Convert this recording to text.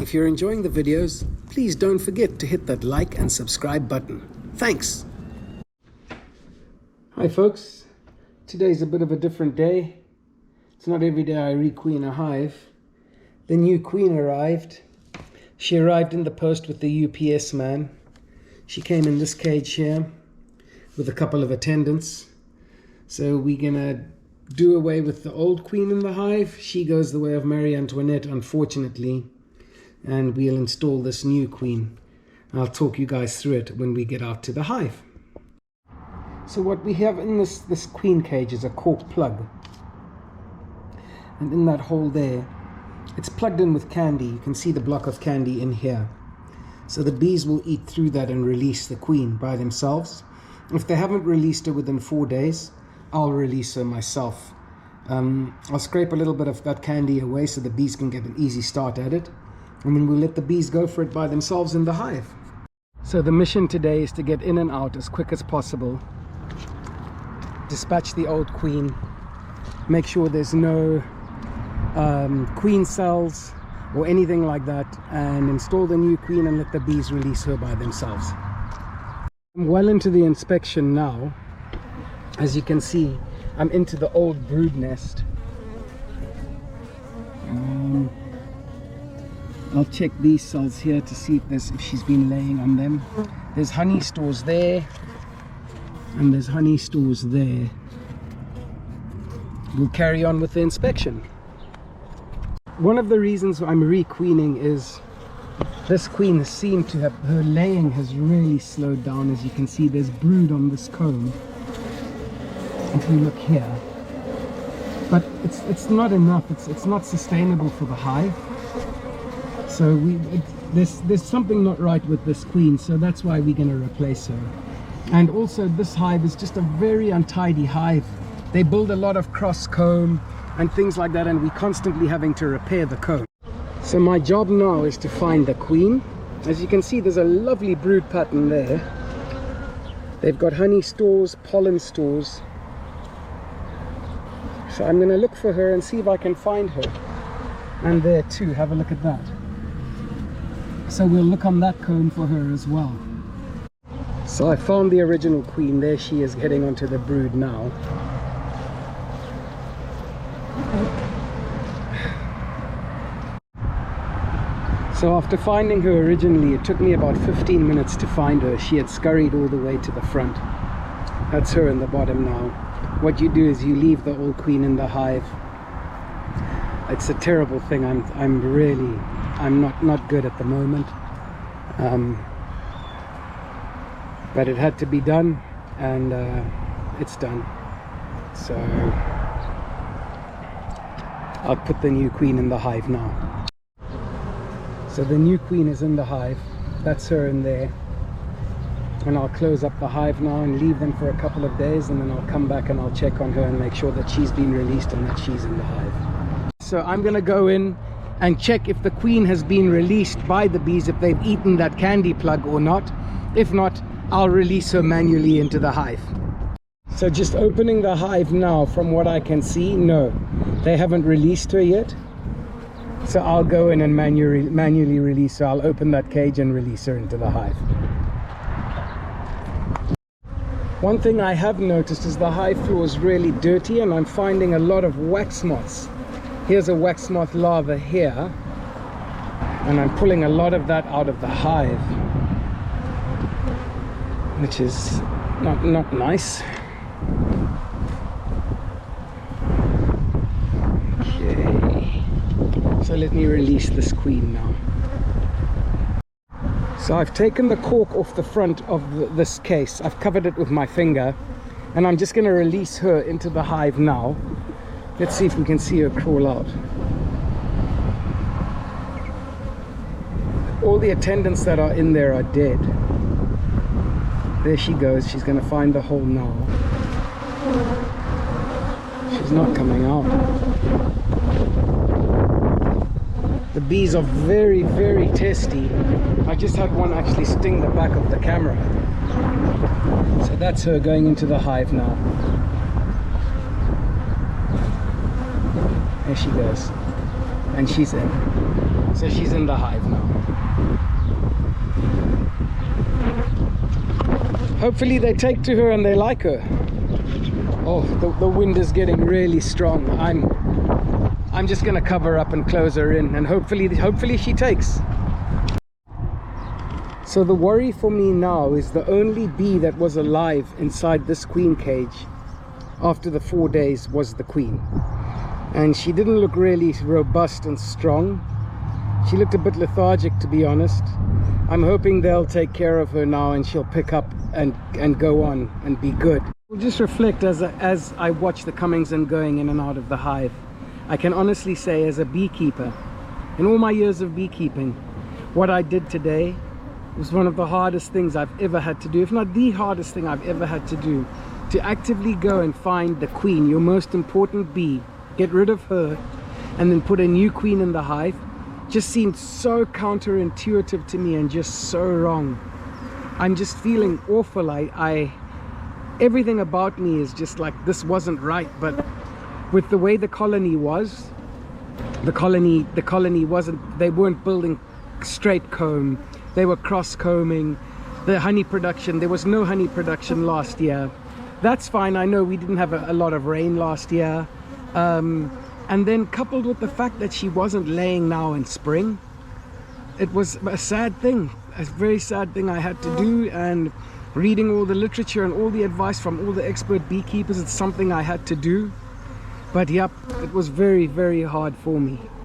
If you're enjoying the videos, please don't forget to hit that like and subscribe button. Thanks! Hi folks, today's a bit of a different day. It's not every day I requeen a hive. The new queen arrived. She arrived in the post with the UPS man. She came in this cage here with a couple of attendants. So we're gonna do away with the old queen in the hive. She goes the way of Marie Antoinette, unfortunately. And we'll install this new queen. I'll talk you guys through it when we get out to the hive. So what we have in this queen cage is a cork plug. And in that hole there, it's plugged in with candy. You can see the block of candy in here. So the bees will eat through that and release the queen by themselves. If they haven't released her within 4 days, I'll release her myself. I'll scrape a little bit of that candy away so the bees can get an easy start at it. And then we'll let the bees go for it by themselves in the hive. So the mission today is to get in and out as quick as possible. Dispatch the old queen. Make sure there's no queen cells or anything like that, and install the new queen and let the bees release her by themselves. I'm well into the inspection now. As you can see, I'm into the old brood nest. I'll check these cells here to see if she's been laying on them. There's honey stores there, and there's honey stores there. We'll carry on with the inspection. One of the reasons I'm requeening is this queen seemed to have, her laying has really slowed down. As you can see, there's brood on this comb. If you look here, but it's not enough. It's not sustainable for the hive. So there's something not right with this queen. So that's why we're going to replace her. And also, this hive is just a very untidy hive. They build a lot of cross comb and things like that, and we're constantly having to repair the comb. So my job now is to find the queen. As you can see, there's a lovely brood pattern there. They've got honey stores, pollen stores. So I'm going to look for her and see if I can find her. And there too, have a look at that. So we'll look on that comb for her as well. So I found the original queen. There she is, heading onto the brood now. So after finding her originally, it took me about 15 minutes to find her. She had scurried all the way to the front. That's her in the bottom now. What you do is you leave the old queen in the hive. It's a terrible thing. I'm not good at the moment. But it had to be done, and it's done. So I'll put the new queen in the hive now. So the new queen is in the hive. That's her in there. And I'll close up the hive now and leave them for a couple of days, and then I'll come back and I'll check on her and make sure that she's been released and that she's in the hive. So I'm gonna go in and check if the queen has been released by the bees, if they've eaten that candy plug or not. If not, I'll release her manually into the hive. So just opening the hive now, from what I can see, no, they haven't released her yet. So I'll go in and manually release her. I'll open that cage and release her into the hive. One thing I have noticed is the hive floor is really dirty, and I'm finding a lot of wax moths. Here's a wax moth larva here, and I'm pulling a lot of that out of the hive, which is not nice. Okay, so let me release this queen now. So I've taken the cork off the front of this case. I've covered it with my finger, and I'm just going to release her into the hive now. Let's see if we can see her crawl out. All the attendants that are in there are dead. There she goes. She's going to find the hole now. She's not coming out. The bees are very, very testy. I just had one actually sting the back of the camera. So that's her going into the hive now. There she goes. And she's in. So she's in the hive now. Hopefully they take to her and they like her. Oh, the wind is getting really strong. I'm just gonna cover up and close her in, and hopefully she takes. So the worry for me now is the only bee that was alive inside this queen cage after the 4 days was the queen. And she didn't look really robust and strong. She looked a bit lethargic, to be honest. I'm hoping they'll take care of her now and she'll pick up and go on and be good. We'll just reflect as I watch the comings and going in and out of the hive. I can honestly say, as a beekeeper, in all my years of beekeeping, what I did today was one of the hardest things I've ever had to do, if not the hardest thing I've ever had to do. To actively go and find the queen, your most important bee, get rid of her, and then put a new queen in the hive, just seemed so counterintuitive to me and just so wrong. I'm just feeling awful. Everything about me is just like, this wasn't right. But with the way the colony was, the colony wasn't, they weren't building straight comb, they were cross combing. The honey production, there was no honey production last year. That's fine. I know we didn't have a lot of rain last year. And then coupled with the fact that she wasn't laying now in spring, it was a sad thing, a very sad thing I had to do. And reading all the literature and all the advice from all the expert beekeepers, it's something I had to do. But yep, it was very, very hard for me.